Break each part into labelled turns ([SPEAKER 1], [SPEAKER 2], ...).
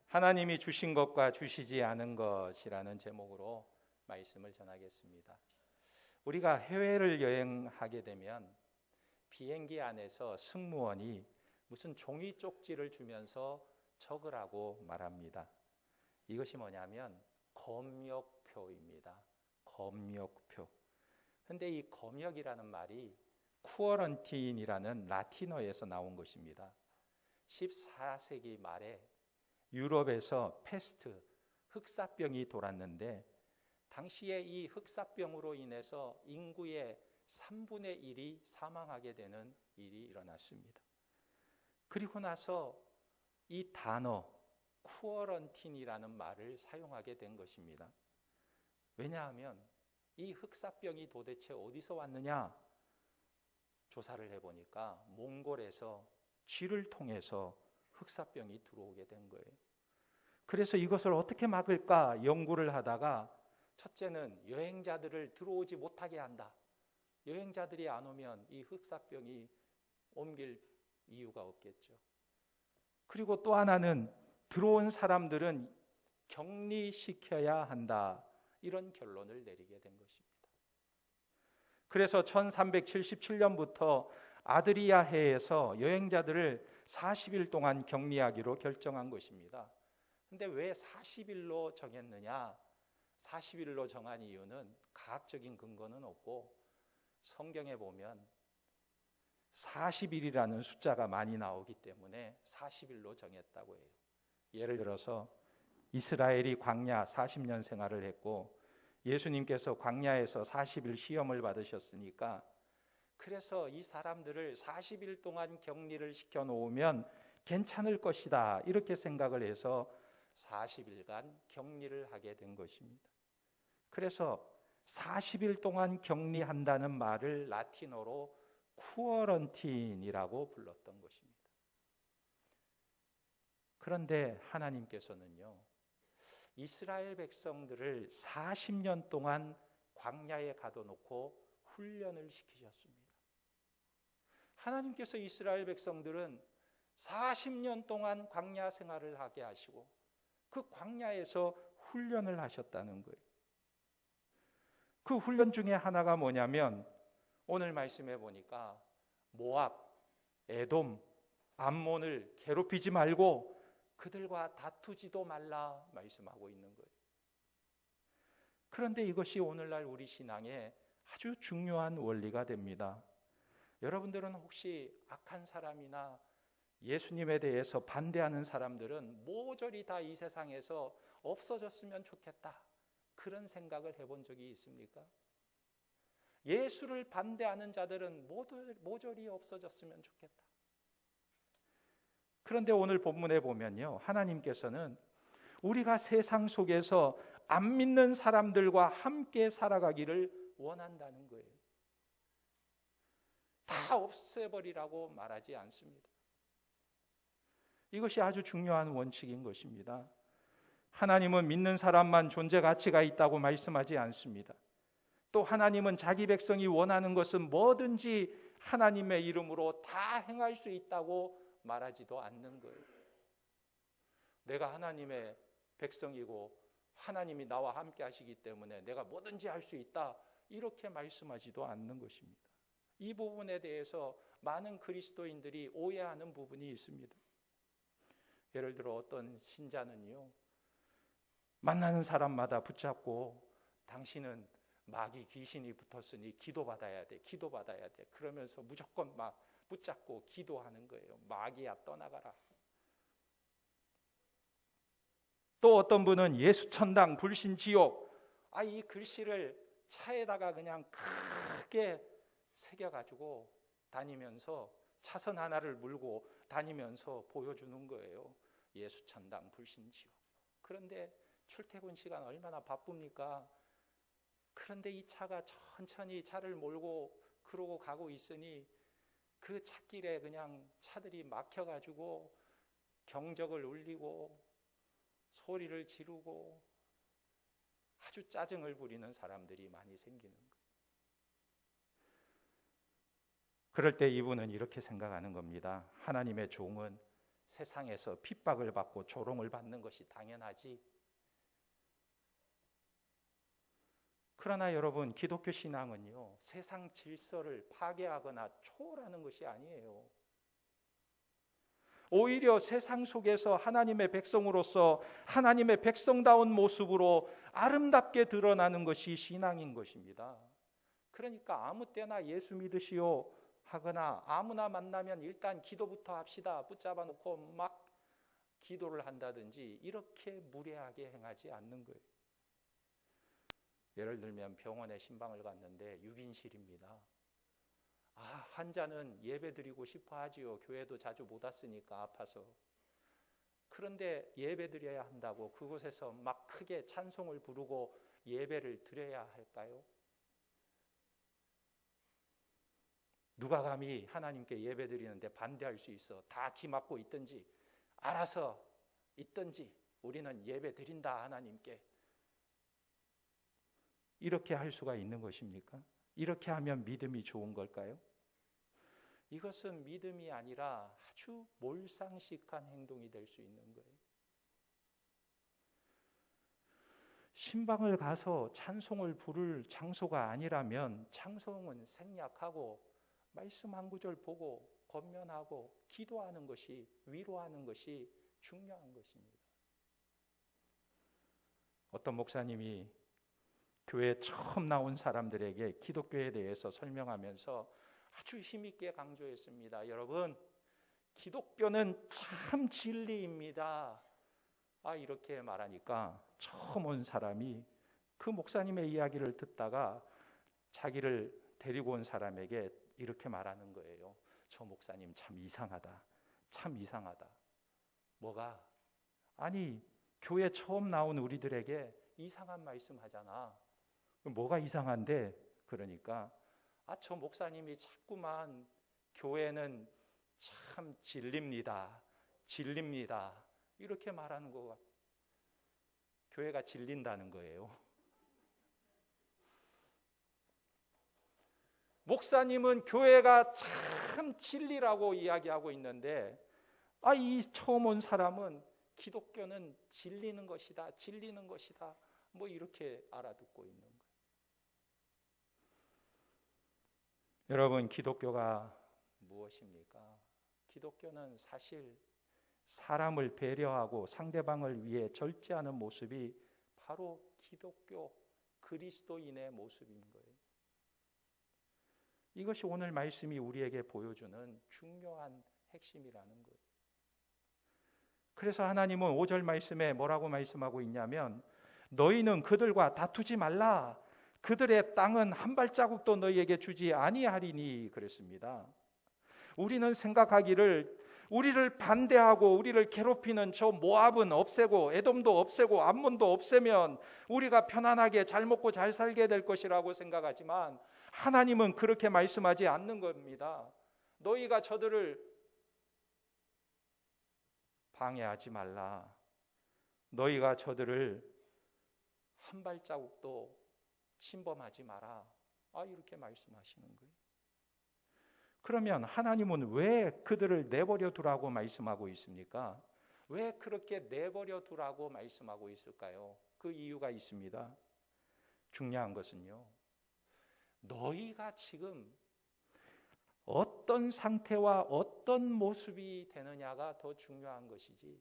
[SPEAKER 1] 하나님이 주신 것과 주시지 않은 것이라는 제목으로 말씀을 전하겠습니다. 우리가 해외를 여행하게 되면 비행기 안에서 승무원이 무슨 종이 쪽지를 주면서 적으라고 말합니다. 이것이 뭐냐면 검역표입니다. 검역표. 근데 이 검역이라는 말이 쿠어런틴이라는 라틴어에서 나온 것입니다. 14세기 말에 유럽에서 페스트, 흑사병이 돌았는데 당시에 이 흑사병으로 인해서 인구의 3분의 1이 사망하게 되는 일이 일어났습니다. 그리고 나서 이 단어 쿠어런틴이라는 말을 사용하게 된 것입니다. 왜냐하면 이 흑사병이 도대체 어디서 왔느냐? 조사를 해보니까 몽골에서 쥐를 통해서 흑사병이 들어오게 된 거예요. 그래서 이것을 어떻게 막을까 연구를 하다가 첫째는 여행자들을 들어오지 못하게 한다. 여행자들이 안 오면 이 흑사병이 옮길 이유가 없겠죠. 그리고 또 하나는 들어온 사람들은 격리시켜야 한다. 이런 결론을 내리게 된 것입니다. 그래서 1377년부터 아드리아해에서 여행자들을 40일 동안 격리하기로 결정한 것입니다. 근데 왜 40일로 정했느냐? 40일로 정한 이유는 과학적인 근거는 없고 성경에 보면 40일이라는 숫자가 많이 나오기 때문에 40일로 정했다고 해요. 예를 들어서 이스라엘이 광야 40년 생활을 했고 예수님께서 광야에서 40일 시험을 받으셨으니까 그래서 이 사람들을 40일 동안 격리를 시켜놓으면 괜찮을 것이다 이렇게 생각을 해서 40일간 격리를 하게 된 것입니다. 그래서 40일 동안 격리한다는 말을 라틴어로 쿠어런틴이라고 불렀던 것입니다. 그런데 하나님께서는요, 이스라엘 백성들을 40년 동안 광야에 가둬놓고 훈련을 시키셨습니다. 하나님께서 이스라엘 백성들은 40년 동안 광야 생활을 하게 하시고 그 광야에서 훈련을 하셨다는 거예요. 그 훈련 중에 하나가 뭐냐면 오늘 말씀해 보니까 모압, 에돔, 암몬을 괴롭히지 말고 그들과 다투지도 말라 말씀하고 있는 거예요. 그런데 이것이 오늘날 우리 신앙에 아주 중요한 원리가 됩니다. 여러분들은 혹시 악한 사람이나 예수님에 대해서 반대하는 사람들은 모조리 다 이 세상에서 없어졌으면 좋겠다 그런 생각을 해본 적이 있습니까? 예수를 반대하는 자들은 모조리 없어졌으면 좋겠다. 그런데 오늘 본문에 보면요, 하나님께서는 우리가 세상 속에서 안 믿는 사람들과 함께 살아가기를 원한다는 거예요. 다 없애버리라고 말하지 않습니다. 이것이 아주 중요한 원칙인 것입니다. 하나님은 믿는 사람만 존재 가치가 있다고 말씀하지 않습니다. 또 하나님은 자기 백성이 원하는 것은 뭐든지 하나님의 이름으로 다 행할 수 있다고 말하지도 않는 거예요. 내가 하나님의 백성이고 하나님이 나와 함께 하시기 때문에 내가 뭐든지 할 수 있다 이렇게 말씀하지도 않는 것입니다. 이 부분에 대해서 많은 그리스도인들이 오해하는 부분이 있습니다. 예를 들어 어떤 신자는요, 만나는 사람마다 붙잡고 당신은 마귀 귀신이 붙었으니 기도받아야 돼, 기도받아야 돼 그러면서 무조건 막 붙잡고 기도하는 거예요. 마귀야 떠나가라. 또 어떤 분은 예수 천당 불신 지옥, 이 글씨를 차에다가 그냥 크게 새겨가지고 다니면서 차선 하나를 물고 다니면서 보여주는 거예요. 예수 천당 불신 지옥. 그런데 출퇴근 시간 얼마나 바쁩니까? 그런데 이 차가 천천히 차를 몰고 그러고 가고 있으니 그 찻길에 그냥 차들이 막혀가지고 경적을 울리고 소리를 지르고 아주 짜증을 부리는 사람들이 많이 생기는 거예요. 그럴 때 이분은 이렇게 생각하는 겁니다. 하나님의 종은 세상에서 핍박을 받고 조롱을 받는 것이 당연하지. 그러나 여러분, 기독교 신앙은요, 세상 질서를 파괴하거나 초월하는 것이 아니에요. 오히려 세상 속에서 하나님의 백성으로서 하나님의 백성다운 모습으로 아름답게 드러나는 것이 신앙인 것입니다. 그러니까 아무 때나 예수 믿으시오 하거나 아무나 만나면 일단 기도부터 합시다 붙잡아 놓고 막 기도를 한다든지 이렇게 무례하게 행하지 않는 거예요. 예를 들면 병원에 신방을 갔는데 6인실입니다. 환자는 예배 드리고 싶어 하지요. 교회도 자주 못 왔으니까 아파서. 그런데 예배 드려야 한다고 그곳에서 막 크게 찬송을 부르고 예배를 드려야 할까요? 누가 감히 하나님께 예배 드리는데 반대할 수 있어? 다 기막고 있든지 알아서 있든지 우리는 예배 드린다 하나님께. 이렇게 할 수가 있는 것입니까? 이렇게 하면 믿음이 좋은 걸까요? 이것은 믿음이 아니라 아주 몰상식한 행동이 될 수 있는 거예요. 신방을 가서 찬송을 부를 장소가 아니라면 찬송은 생략하고 말씀 한 구절 보고 권면하고 기도하는 것이, 위로하는 것이 중요한 것입니다. 어떤 목사님이 교회에 처음 나온 사람들에게 기독교에 대해서 설명하면서 아주 힘있게 강조했습니다. 여러분, 기독교는 참 진리입니다. 이렇게 말하니까 처음 온 사람이 그 목사님의 이야기를 듣다가 자기를 데리고 온 사람에게 이렇게 말하는 거예요. 저 목사님 참 이상하다. 참 이상하다. 뭐가? 아니, 교회 처음 나온 우리들에게 이상한 말씀 하잖아. 뭐가 이상한데? 그러니까 저 목사님이 자꾸만 교회는 참 진립니다. 진립니다. 이렇게 말하는 거. 교회가 질린다는 거예요. 목사님은 교회가 참 진리라고 이야기하고 있는데 이 처음 온 사람은 기독교는 진리는 것이다. 진리는 것이다. 뭐 이렇게 알아듣고 있는 거예요. 여러분, 기독교가 무엇입니까? 기독교는 사실 사람을 배려하고 상대방을 위해 절제하는 모습이 바로 기독교 그리스도인의 모습인 거예요. 이것이 오늘 말씀이 우리에게 보여주는 중요한 핵심이라는 거예요. 그래서 하나님은 5절 말씀에 뭐라고 말씀하고 있냐면 너희는 그들과 다투지 말라. 그들의 땅은 한 발자국도 너희에게 주지 아니하리니 그랬습니다. 우리는 생각하기를 우리를 반대하고 우리를 괴롭히는 저 모압은 없애고 에돔도 없애고 암몬도 없애면 우리가 편안하게 잘 먹고 잘 살게 될 것이라고 생각하지만 하나님은 그렇게 말씀하지 않는 겁니다. 너희가 저들을 방해하지 말라. 너희가 저들을 한 발자국도 침범하지 마라. 이렇게 말씀하시는 거예요. 그러면 하나님은 왜 그들을 내버려 두라고 말씀하고 있습니까? 왜 그렇게 내버려 두라고 말씀하고 있을까요? 그 이유가 있습니다. 중요한 것은요, 너희가 지금 어떤 상태와 어떤 모습이 되느냐가 더 중요한 것이지,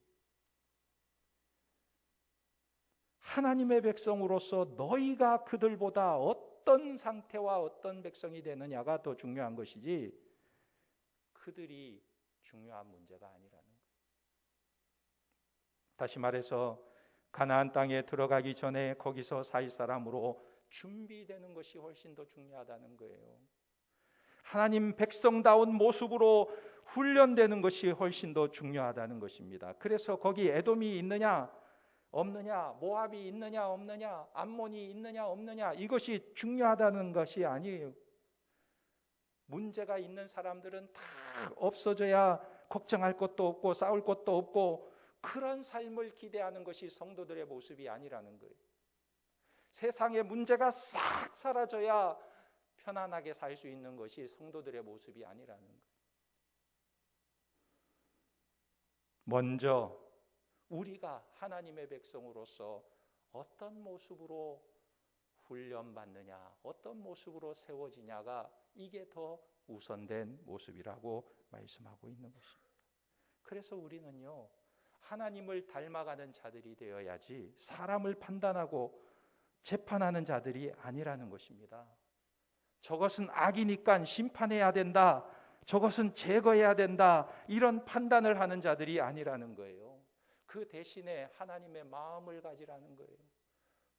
[SPEAKER 1] 하나님의 백성으로서 너희가 그들보다 어떤 상태와 어떤 백성이 되느냐가 더 중요한 것이지 그들이 중요한 문제가 아니라는 거예요. 다시 말해서 가나안 땅에 들어가기 전에 거기서 살 사람으로 준비되는 것이 훨씬 더 중요하다는 거예요. 하나님 백성다운 모습으로 훈련되는 것이 훨씬 더 중요하다는 것입니다. 그래서 거기 에돔이 있느냐 없느냐, 모압이 있느냐 없느냐, 암몬이 있느냐 없느냐, 이것이 중요하다는 것이 아니에요. 문제가 있는 사람들은 다 없어져야 걱정할 것도 없고 싸울 것도 없고 그런 삶을 기대하는 것이 성도들의 모습이 아니라는 거예요. 세상에 문제가 싹 사라져야 편안하게 살 수 있는 것이 성도들의 모습이 아니라는 거예요. 먼저 우리가 하나님의 백성으로서 어떤 모습으로 훈련받느냐, 어떤 모습으로 세워지냐가 이게 더 우선된 모습이라고 말씀하고 있는 것입니다. 그래서 우리는요, 하나님을 닮아가는 자들이 되어야지 사람을 판단하고 재판하는 자들이 아니라는 것입니다. 저것은 악이니까 심판해야 된다, 저것은 제거해야 된다, 이런 판단을 하는 자들이 아니라는 거예요. 그 대신에 하나님의 마음을 가지라는 거예요.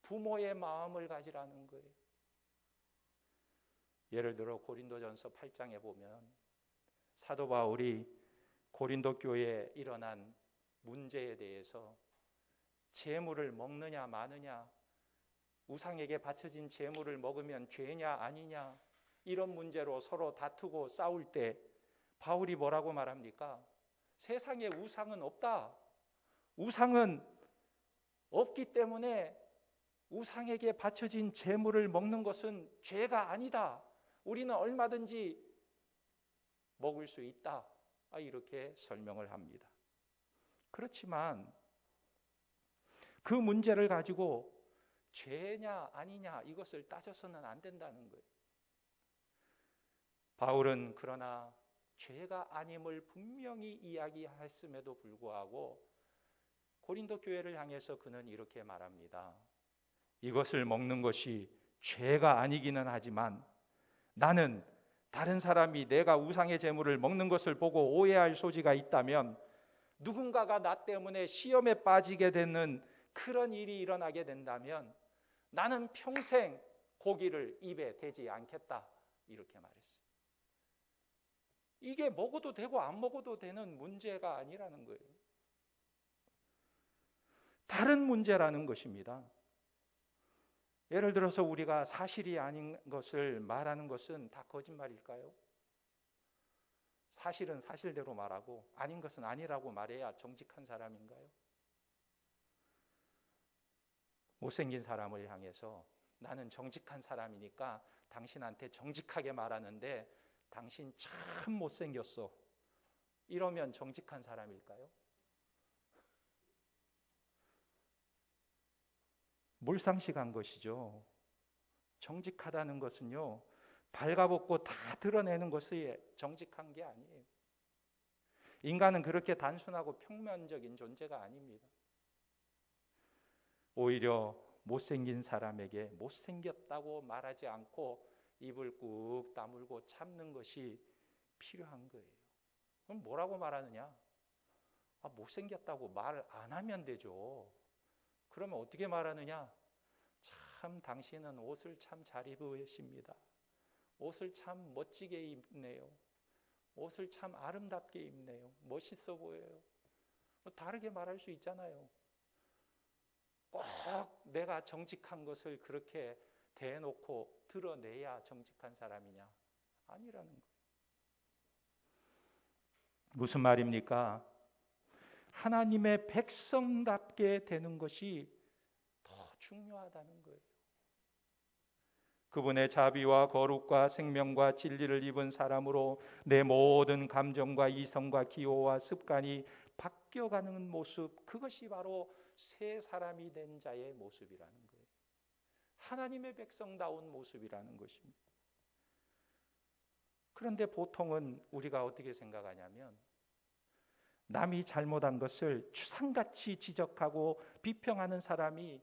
[SPEAKER 1] 부모의 마음을 가지라는 거예요. 예를 들어 고린도전서 8장에 보면 사도 바울이 고린도 교회에 일어난 문제에 대해서 제물을 먹느냐 마느냐, 우상에게 바쳐진 제물을 먹으면 죄냐 아니냐, 이런 문제로 서로 다투고 싸울 때 바울이 뭐라고 말합니까? 세상에 우상은 없다. 우상은 없기 때문에 우상에게 바쳐진 제물을 먹는 것은 죄가 아니다. 우리는 얼마든지 먹을 수 있다. 이렇게 설명을 합니다. 그렇지만 그 문제를 가지고 죄냐 아니냐 이것을 따져서는 안 된다는 거예요. 바울은 그러나 죄가 아님을 분명히 이야기했음에도 불구하고 고린도 교회를 향해서 그는 이렇게 말합니다. 이것을 먹는 것이 죄가 아니기는 하지만 나는 다른 사람이 내가 우상의 제물을 먹는 것을 보고 오해할 소지가 있다면 누군가가 나 때문에 시험에 빠지게 되는 그런 일이 일어나게 된다면 나는 평생 고기를 입에 대지 않겠다, 이렇게 말했어요. 이게 먹어도 되고 안 먹어도 되는 문제가 아니라는 거예요. 다른 문제라는 것입니다. 예를 들어서 우리가 사실이 아닌 것을 말하는 것은 다 거짓말일까요? 사실은 사실대로 말하고 아닌 것은 아니라고 말해야 정직한 사람인가요? 못생긴 사람을 향해서 나는 정직한 사람이니까 당신한테 정직하게 말하는데 당신 참 못생겼어, 이러면 정직한 사람일까요? 몰상식한 것이죠. 정직하다는 것은요, 발가벗고 다 드러내는 것이 정직한 게 아니에요. 인간은 그렇게 단순하고 평면적인 존재가 아닙니다. 오히려 못생긴 사람에게 못생겼다고 말하지 않고 입을 꾹 다물고 참는 것이 필요한 거예요. 그럼 뭐라고 말하느냐? 못생겼다고 말 안 하면 되죠. 그러면 어떻게 말하느냐? 참 당신은 옷을 참 잘 입으십니다. 옷을 참 멋지게 입네요. 옷을 참 아름답게 입네요. 멋있어 보여요. 다르게 말할 수 있잖아요. 꼭 내가 정직한 것을 그렇게 대놓고 드러내야 정직한 사람이냐? 아니라는 거예요. 무슨 말입니까? 하나님의 백성답게 되는 것이 더 중요하다는 거예요. 그분의 자비와 거룩과 생명과 진리를 입은 사람으로 내 모든 감정과 이성과 기호와 습관이 바뀌어가는 모습, 그것이 바로 새 사람이 된 자의 모습이라는 거예요. 하나님의 백성다운 모습이라는 것입니다. 그런데 보통은 우리가 어떻게 생각하냐면 남이 잘못한 것을 추상같이 지적하고 비평하는 사람이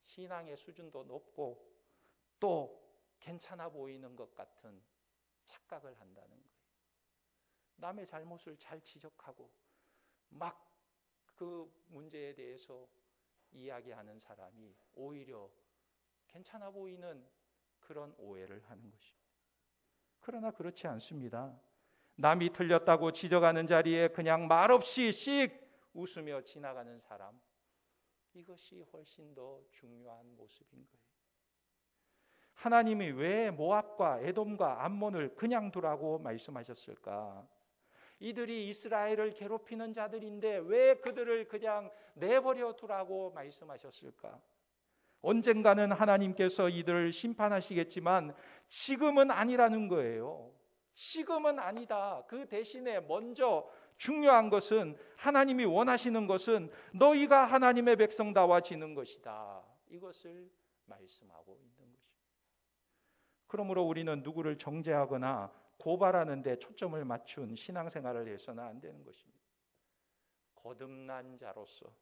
[SPEAKER 1] 신앙의 수준도 높고 또 괜찮아 보이는 것 같은 착각을 한다는 거예요. 남의 잘못을 잘 지적하고 막 그 문제에 대해서 이야기하는 사람이 오히려 괜찮아 보이는 그런 오해를 하는 것입니다. 그러나 그렇지 않습니다. 남이 틀렸다고 지적하는 자리에 그냥 말없이 씩 웃으며 지나가는 사람, 이것이 훨씬 더 중요한 모습인 거예요. 하나님이 왜 모압과 에돔과 암몬을 그냥 두라고 말씀하셨을까? 이들이 이스라엘을 괴롭히는 자들인데 왜 그들을 그냥 내버려 두라고 말씀하셨을까? 언젠가는 하나님께서 이들을 심판하시겠지만 지금은 아니라는 거예요. 지금은 아니다. 그 대신에 먼저 중요한 것은, 하나님이 원하시는 것은 너희가 하나님의 백성다워지는 것이다. 이것을 말씀하고 있는 것입니다. 그러므로 우리는 누구를 정죄하거나 고발하는 데 초점을 맞춘 신앙생활을 해서는 안 되는 것입니다. 거듭난 자로서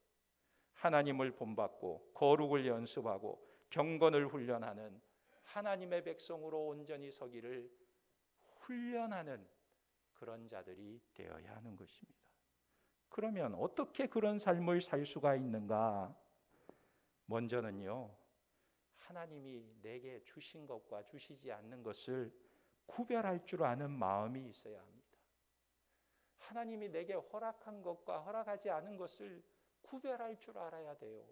[SPEAKER 1] 하나님을 본받고 거룩을 연습하고 경건을 훈련하는 하나님의 백성으로 온전히 서기를 훈련하는 그런 자들이 되어야 하는 것입니다. 그러면 어떻게 그런 삶을 살 수가 있는가? 먼저는요, 하나님이 내게 주신 것과 주시지 않는 것을 구별할 줄 아는 마음이 있어야 합니다. 하나님이 내게 허락한 것과 허락하지 않은 것을 구별할 줄 알아야 돼요.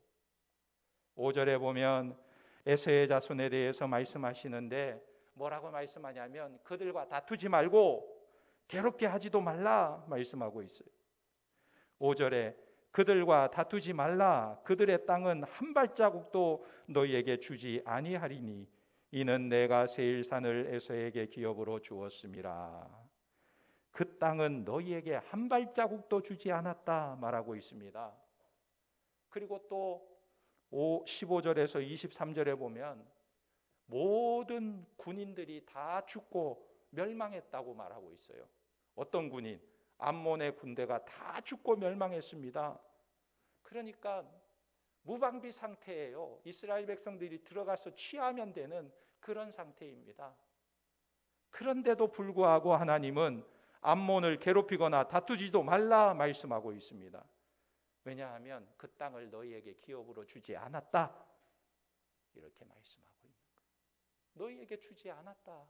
[SPEAKER 1] 5절에 보면 에서의 자손에 대해서 말씀하시는데 뭐라고 말씀하냐면 그들과 다투지 말고 괴롭게 하지도 말라 말씀하고 있어요. 5절에 그들과 다투지 말라, 그들의 땅은 한 발자국도 너희에게 주지 아니하리니 이는 내가 세일산을 에서에게 기업으로 주었음이라. 그 땅은 너희에게 한 발자국도 주지 않았다 말하고 있습니다. 그리고 또 15절에서 23절에 보면 모든 군인들이 다 죽고 멸망했다고 말하고 있어요. 어떤 군인? 암몬의 군대가 다 죽고 멸망했습니다. 그러니까 무방비 상태예요. 이스라엘 백성들이 들어가서 취하면 되는 그런 상태입니다. 그런데도 불구하고 하나님은 암몬을 괴롭히거나 다투지도 말라 말씀하고 있습니다. 왜냐하면 그 땅을 너희에게 기업으로 주지 않았다, 이렇게 말씀하고 있는 거예요. 너희에게 주지 않았다.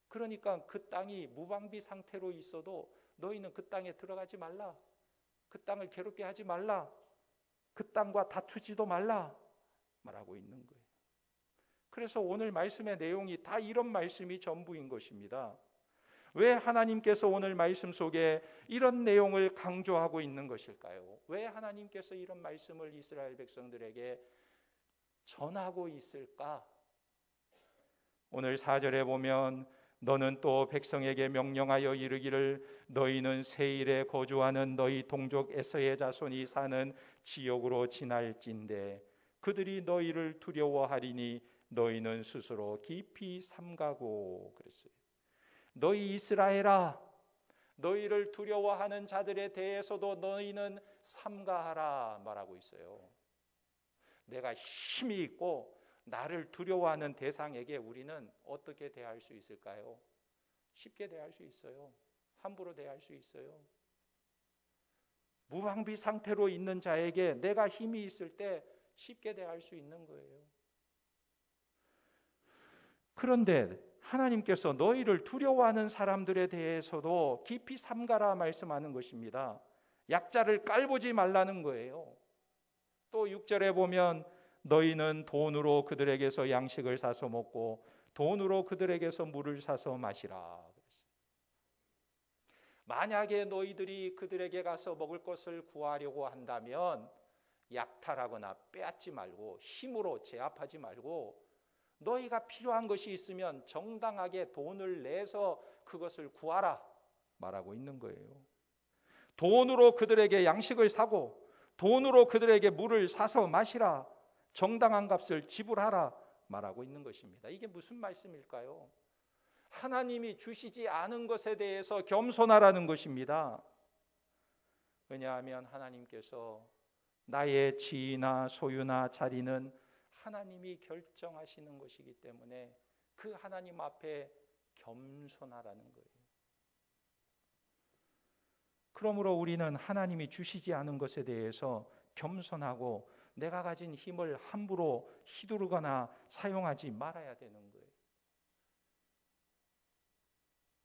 [SPEAKER 1] 그러니까 그 땅이 무방비 상태로 있어도 너희는 그 땅에 들어가지 말라, 그 땅을 괴롭게 하지 말라, 그 땅과 다투지도 말라 말하고 있는 거예요. 그래서 오늘 말씀의 내용이 다 이런 말씀이 전부인 것입니다. 왜 하나님께서 오늘 말씀 속에 이런 내용을 강조하고 있는 것일까요? 왜 하나님께서 이런 말씀을 이스라엘 백성들에게 전하고 있을까? 오늘 4절에 보면 너는 또 백성에게 명령하여 이르기를 너희는 세일에 거주하는 너희 동족 에서의 자손이 사는 지역으로 지날진대 그들이 너희를 두려워하리니 너희는 스스로 깊이 삼가고 그랬어요. 너희 이스라엘아, 너희를 두려워하는 자들에 대해서도 너희는 삼가하라 말하고 있어요. 내가 힘이 있고 나를 두려워하는 대상에게 우리는 어떻게 대할 수 있을까요? 쉽게 대할 수 있어요. 함부로 대할 수 있어요. 무방비 상태로 있는 자에게 내가 힘이 있을 때 쉽게 대할 수 있는 거예요. 그런데 하나님께서 너희를 두려워하는 사람들에 대해서도 깊이 삼가라 말씀하는 것입니다. 약자를 깔보지 말라는 거예요. 또 6절에 보면 너희는 돈으로 그들에게서 양식을 사서 먹고 돈으로 그들에게서 물을 사서 마시라. 만약에 너희들이 그들에게 가서 먹을 것을 구하려고 한다면 약탈하거나 빼앗지 말고 힘으로 제압하지 말고 너희가 필요한 것이 있으면 정당하게 돈을 내서 그것을 구하라 말하고 있는 거예요. 돈으로 그들에게 양식을 사고 돈으로 그들에게 물을 사서 마시라, 정당한 값을 지불하라 말하고 있는 것입니다. 이게 무슨 말씀일까요? 하나님이 주시지 않은 것에 대해서 겸손하라는 것입니다. 왜냐하면 하나님께서 나의 지위나 소유나 자리는 하나님이 결정하시는 것이기 때문에 그 하나님 앞에 겸손하라는 거예요. 그러므로 우리는 하나님이 주시지 않은 것에 대해서 겸손하고 내가 가진 힘을 함부로 휘두르거나 사용하지 말아야 되는 거예요.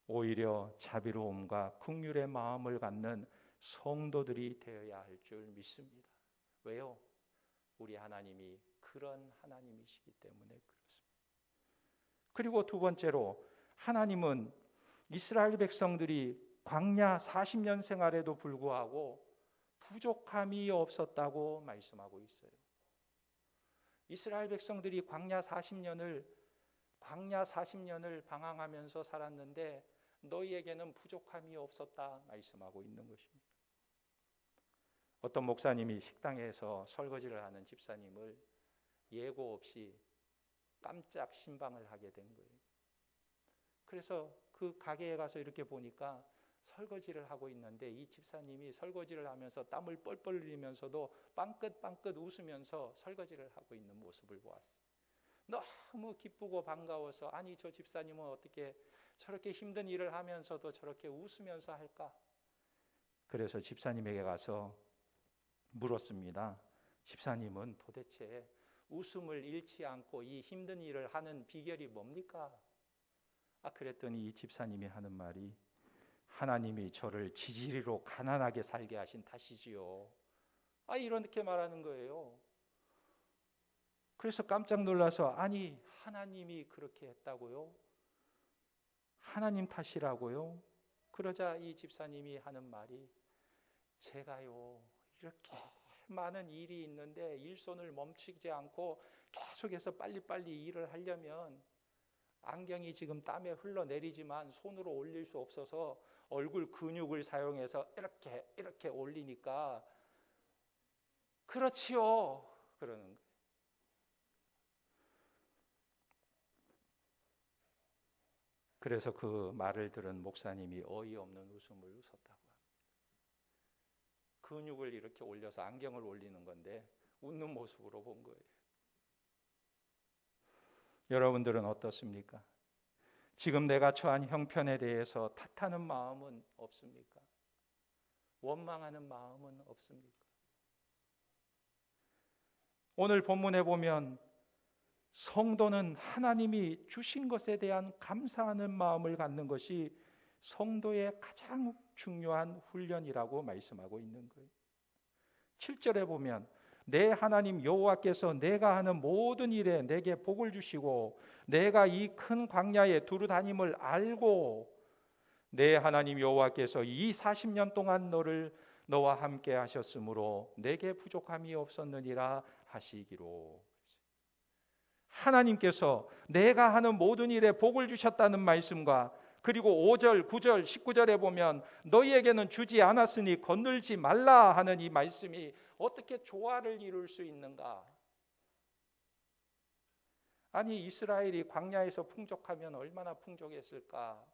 [SPEAKER 1] 오히려 자비로움과 긍휼의 마음을 갖는 성도들이 되어야 할 줄 믿습니다. 왜요? 우리 하나님이 그런 하나님이시기 때문에 그렇습니다. 그리고 두 번째로 하나님은 이스라엘 백성들이 광야 40년 생활에도 불구하고 부족함이 없었다고 말씀하고 있어요. 이스라엘 백성들이 광야 40년을 방황하면서 살았는데 너희에게는 부족함이 없었다 말씀하고 있는 것입니다. 어떤 목사님이 식당에서 설거지를 하는 집사님을 예고 없이 깜짝 신방을 하게 된 거예요. 그래서 그 가게에 가서 이렇게 보니까 설거지를 하고 있는데 이 집사님이 설거지를 하면서 땀을 뻘뻘 흘리면서도 빵긋빵긋 웃으면서 설거지를 하고 있는 모습을 보았어요. 너무 기쁘고 반가워서 아니 저 집사님은 어떻게 저렇게 힘든 일을 하면서도 저렇게 웃으면서 할까? 그래서 집사님에게 가서 물었습니다. 집사님은 도대체 웃음을 잃지 않고 이 힘든 일을 하는 비결이 뭡니까? 그랬더니 이 집사님이 하는 말이 하나님이 저를 지지리로 가난하게 살게 하신 탓이지요. 이렇게 말하는 거예요. 그래서 깜짝 놀라서 아니 하나님이 그렇게 했다고요? 하나님 탓이라고요? 그러자 이 집사님이 하는 말이 제가요 이렇게 많은 일이 있는데 일손을 멈추지 않고 계속해서 빨리빨리 일을 하려면 안경이 지금 땀에 흘러내리지만 손으로 올릴 수 없어서 얼굴 근육을 사용해서 이렇게 올리니까 그렇지요 그러는 거예요. 그래서 그 말을 들은 목사님이 어이없는 웃음을 웃었다고 합니다. 근육을 이렇게 올려서 안경을 올리는 건데 웃는 모습으로 본 거예요. 여러분들은 어떻습니까? 지금 내가 처한 형편에 대해서 탓하는 마음은 없습니까? 원망하는 마음은 없습니까? 오늘 본문에 보면 성도는 하나님이 주신 것에 대한 감사하는 마음을 갖는 것이 성도의 가장 중요한 훈련이라고 말씀하고 있는 거예요. 7절에 보면 내 하나님 여호와께서 내가 하는 모든 일에 내게 복을 주시고 내가 이 큰 광야에 두루 다님을 알고 내 하나님 여호와께서 이 40년 동안 너와 함께 하셨으므로 내게 부족함이 없었느니라 하시기로. 하나님께서 내가 하는 모든 일에 복을 주셨다는 말씀과 그리고 5절, 9절, 19절에 보면 너희에게는 주지 않았으니 거늘지 말라 하는 이 말씀이 어떻게 조화를 이룰 수 있는가? 아니 이스라엘이 광야에서 풍족하면 얼마나 풍족했을까?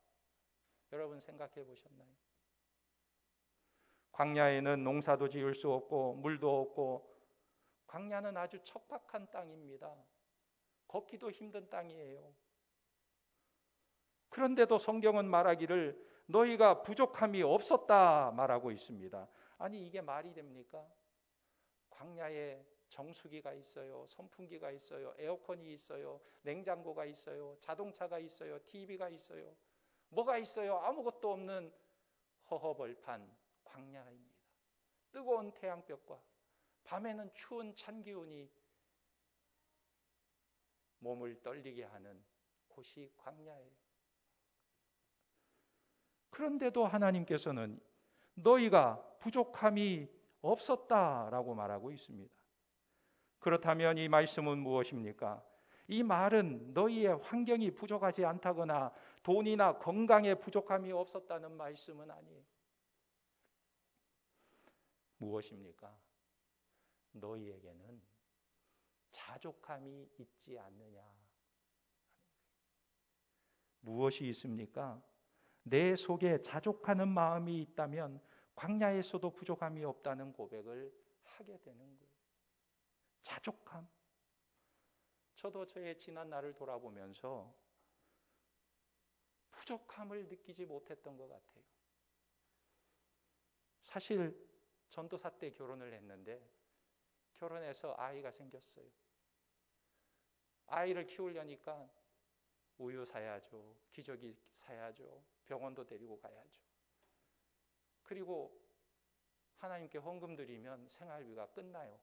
[SPEAKER 1] 여러분 생각해 보셨나요? 광야에는 농사도 지을 수 없고 물도 없고 광야는 아주 척박한 땅입니다. 걷기도 힘든 땅이에요. 그런데도 성경은 말하기를 너희가 부족함이 없었다 말하고 있습니다. 아니 이게 말이 됩니까? 광야에 정수기가 있어요. 선풍기가 있어요. 에어컨이 있어요. 냉장고가 있어요. 자동차가 있어요. TV가 있어요. 뭐가 있어요? 아무것도 없는 허허벌판 광야입니다. 뜨거운 태양볕과 밤에는 추운 찬 기운이 몸을 떨리게 하는 곳이 광야예요. 그런데도 하나님께서는 너희가 부족함이 없었다라고 말하고 있습니다. 그렇다면 이 말씀은 무엇입니까? 이 말은 너희의 환경이 부족하지 않다거나 돈이나 건강에 부족함이 없었다는 말씀은 아니에요. 무엇입니까? 너희에게는 자족함이 있지 않느냐. 무엇이 있습니까? 내 속에 자족하는 마음이 있다면 광야에서도 부족함이 없다는 고백을 하게 되는 거예요. 자족함. 저도 저의 지난 날을 돌아보면서 부족함을 느끼지 못했던 것 같아요. 사실 전도사 때 결혼을 했는데 결혼해서 아이가 생겼어요. 아이를 키우려니까 우유 사야죠. 기저귀 사야죠. 병원도 데리고 가야죠. 그리고 하나님께 헌금 드리면 생활비가 끝나요.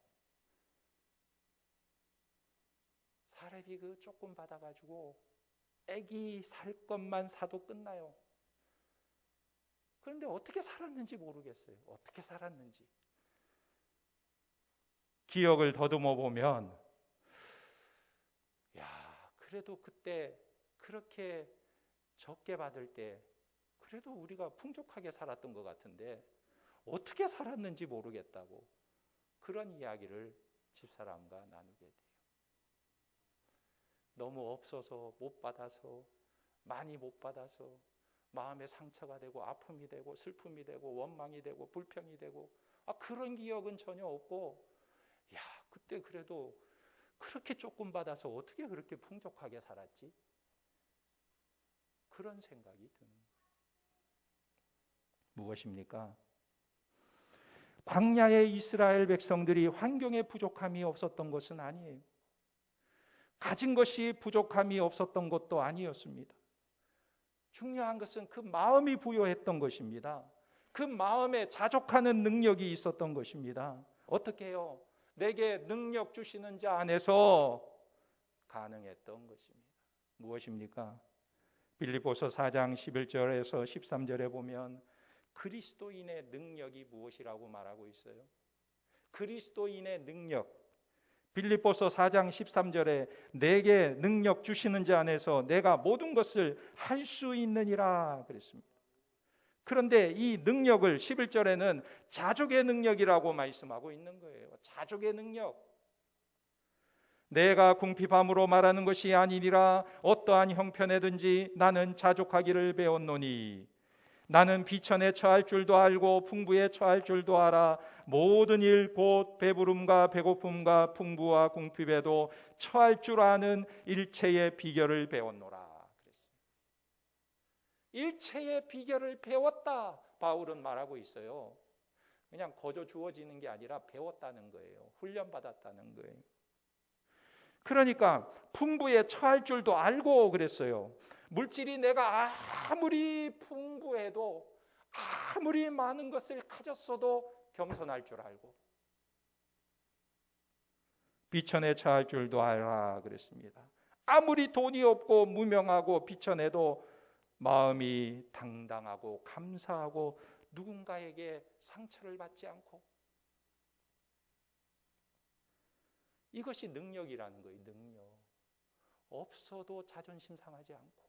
[SPEAKER 1] 사례비 그 조금 받아가지고 애기 살 것만 사도 끝나요. 그런데 어떻게 살았는지 모르겠어요. 어떻게 살았는지. 기억을 더듬어 보면 그래도 그때 그렇게 적게 받을 때 그래도 우리가 풍족하게 살았던 것 같은데 어떻게 살았는지 모르겠다고 그런 이야기를 집사람과 나누게 돼요. 너무 없어서 못 받아서, 많이 못 받아서 마음에 상처가 되고 아픔이 되고 슬픔이 되고 원망이 되고 불평이 되고 그런 기억은 전혀 없고, 야, 그때 그래도 그렇게 조금 받아서 어떻게 그렇게 풍족하게 살았지? 그런 생각이 드는 거예요. 무엇입니까? 광야의 이스라엘 백성들이 환경에 부족함이 없었던 것은 아니에요. 가진 것이 부족함이 없었던 것도 아니었습니다. 중요한 것은 그 마음이 부여했던 것입니다. 그 마음에 자족하는 능력이 있었던 것입니다. 어떻게 해요? 내게 능력 주시는 자 안에서 가능했던 것입니다. 무엇입니까? 빌립보서 4장 11절에서 13절에 보면 그리스도인의 능력이 무엇이라고 말하고 있어요? 그리스도인의 능력. 빌립보서 4장 13절에 내게 능력 주시는 자 안에서 내가 모든 것을 할 수 있느니라 그랬습니다. 그런데 이 능력을 11절에는 자족의 능력이라고 말씀하고 있는 거예요. 자족의 능력. 내가 궁핍함으로 말하는 것이 아니니라 어떠한 형편에든지 나는 자족하기를 배웠노니 나는 비천에 처할 줄도 알고 풍부에 처할 줄도 알아 모든 일 곧 배부름과 배고픔과 풍부와 궁핍에도 처할 줄 아는 일체의 비결을 배웠노라. 일체의 비결을 배웠다 바울은 말하고 있어요. 그냥 거저 주어지는 게 아니라 배웠다는 거예요. 훈련받았다는 거예요. 그러니까 풍부에 처할 줄도 알고 그랬어요. 물질이 내가 아무리 풍부해도 아무리 많은 것을 가졌어도 겸손할 줄 알고 비천에 처할 줄도 알아 그랬습니다. 아무리 돈이 없고 무명하고 비천해도 마음이 당당하고 감사하고 누군가에게 상처를 받지 않고, 이것이 능력이라는 거예요. 능력. 없어도 자존심 상하지 않고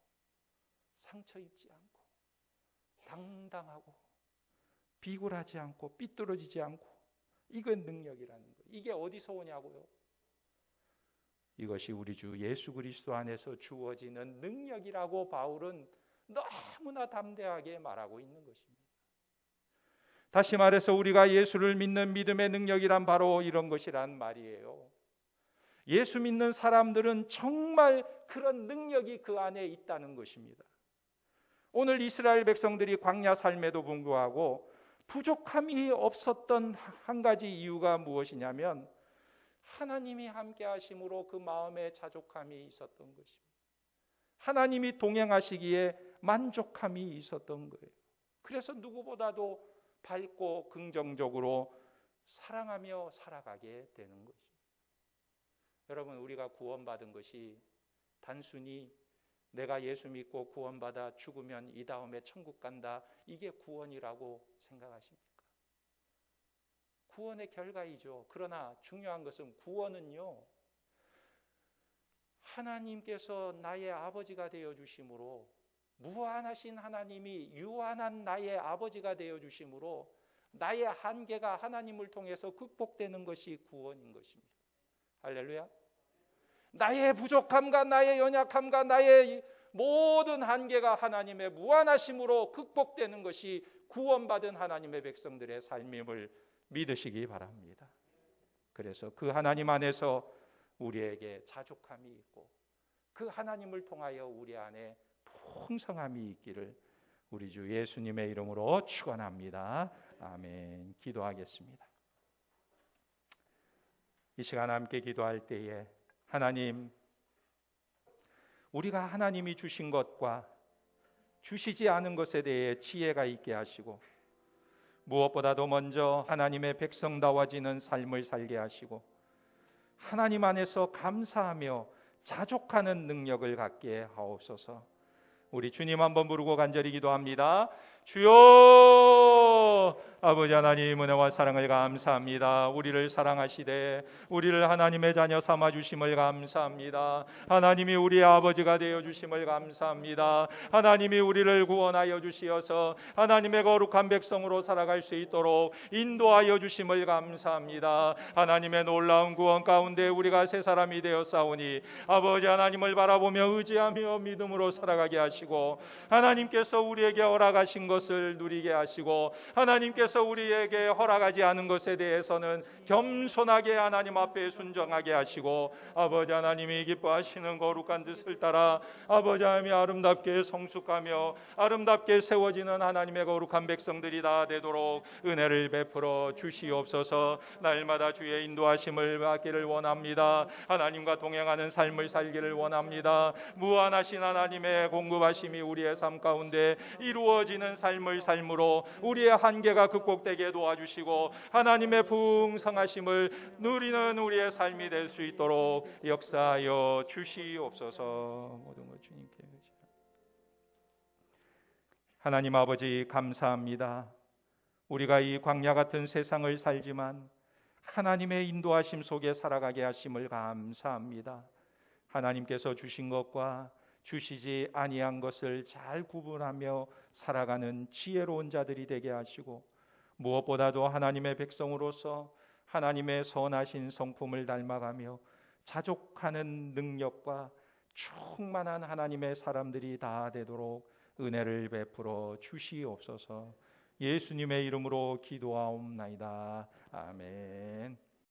[SPEAKER 1] 상처 입지 않고 당당하고 비굴하지 않고 삐뚤어지지 않고, 이건 능력이라는 거예요. 이게 어디서 오냐고요? 이것이 우리 주 예수 그리스도 안에서 주어지는 능력이라고 바울은 너무나 담대하게 말하고 있는 것입니다. 다시 말해서 우리가 예수를 믿는 믿음의 능력이란 바로 이런 것이란 말이에요. 예수 믿는 사람들은 정말 그런 능력이 그 안에 있다는 것입니다. 오늘 이스라엘 백성들이 광야 삶에도 불구하고 부족함이 없었던 한 가지 이유가 무엇이냐면 하나님이 함께 하심으로 그 마음에 자족함이 있었던 것입니다. 하나님이 동행하시기에 만족함이 있었던 거예요. 그래서 누구보다도 밝고 긍정적으로 사랑하며 살아가게 되는 것입니다. 여러분, 우리가 구원받은 것이 단순히 내가 예수 믿고 구원받아 죽으면 이 다음에 천국 간다, 이게 구원이라고 생각하십니까? 구원의 결과이죠. 그러나 중요한 것은 구원은요, 하나님께서 나의 아버지가 되어 주심으로, 무한하신 하나님이 유한한 나의 아버지가 되어 주심으로 나의 한계가 하나님을 통해서 극복되는 것이 구원인 것입니다. 할렐루야. 나의 부족함과 나의 연약함과 나의 모든 한계가 하나님의 무한하심으로 극복되는 것이 구원받은 하나님의 백성들의 삶임을 믿으시기 바랍니다. 그래서 그 하나님 안에서 우리에게 자족함이 있고 그 하나님을 통하여 우리 안에 풍성함이 있기를 우리 주 예수님의 이름으로 축원합니다. 아멘. 기도하겠습니다. 이 시간 함께 기도할 때에 하나님, 우리가 하나님이 주신 것과 주시지 않은 것에 대해 지혜가 있게 하시고 무엇보다도 먼저 하나님의 백성다워지는 삶을 살게 하시고 하나님 안에서 감사하며 자족하는 능력을 갖게 하옵소서. 우리 주님 한번 부르고 간절히 기도합니다. 주여, 아버지 하나님, 은혜와 사랑을 감사합니다. 우리를 사랑하시되 우리를 하나님의 자녀 삼아 주심을 감사합니다. 하나님이 우리의 아버지가 되어 주심을 감사합니다. 하나님이 우리를 구원하여 주시어서 하나님의 거룩한 백성으로 살아갈 수 있도록 인도하여 주심을 감사합니다. 하나님의 놀라운 구원 가운데 우리가 새 사람이 되어 싸우니 아버지 하나님을 바라보며 의지하며 믿음으로 살아가게 하시고, 하나님께서 우리에게 허락하신 것을 누리게 하시고, 하나님께서 우리에게 허락하지 않은 것에 대해서는 겸손하게 하나님 앞에 순종하게 하시고, 아버지 하나님이 기뻐하시는 거룩한 뜻을 따라 아버지 하나님이 아름답게 성숙하며 아름답게 세워지는 하나님의 거룩한 백성들이 다 되도록 은혜를 베풀어 주시옵소서. 날마다 주의 인도하심을 받기를 원합니다. 하나님과 동행하는 삶을 살기를 원합니다. 무한하신 하나님의 공급하심이 우리의 삶 가운데 이루어지는 삶을 삶으로 우리의 한계가 극복되게 도와주시고 하나님의 풍성하심을 누리는 우리의 삶이 될 수 있도록 역사하여 주시옵소서. 모든 것 주님께 하나님 아버지 감사합니다. 우리가 이 광야 같은 세상을 살지만 하나님의 인도하심 속에 살아가게 하심을 감사합니다. 하나님께서 주신 것과 주시지 아니한 것을 잘 구분하며 살아가는 지혜로운 자들이 되게 하시고, 무엇보다도 하나님의 백성으로서 하나님의 선하신 성품을 닮아가며 자족하는 능력과 충만한 하나님의 사람들이 다 되도록 은혜를 베풀어 주시옵소서. 예수님의 이름으로 기도하옵나이다. 아멘.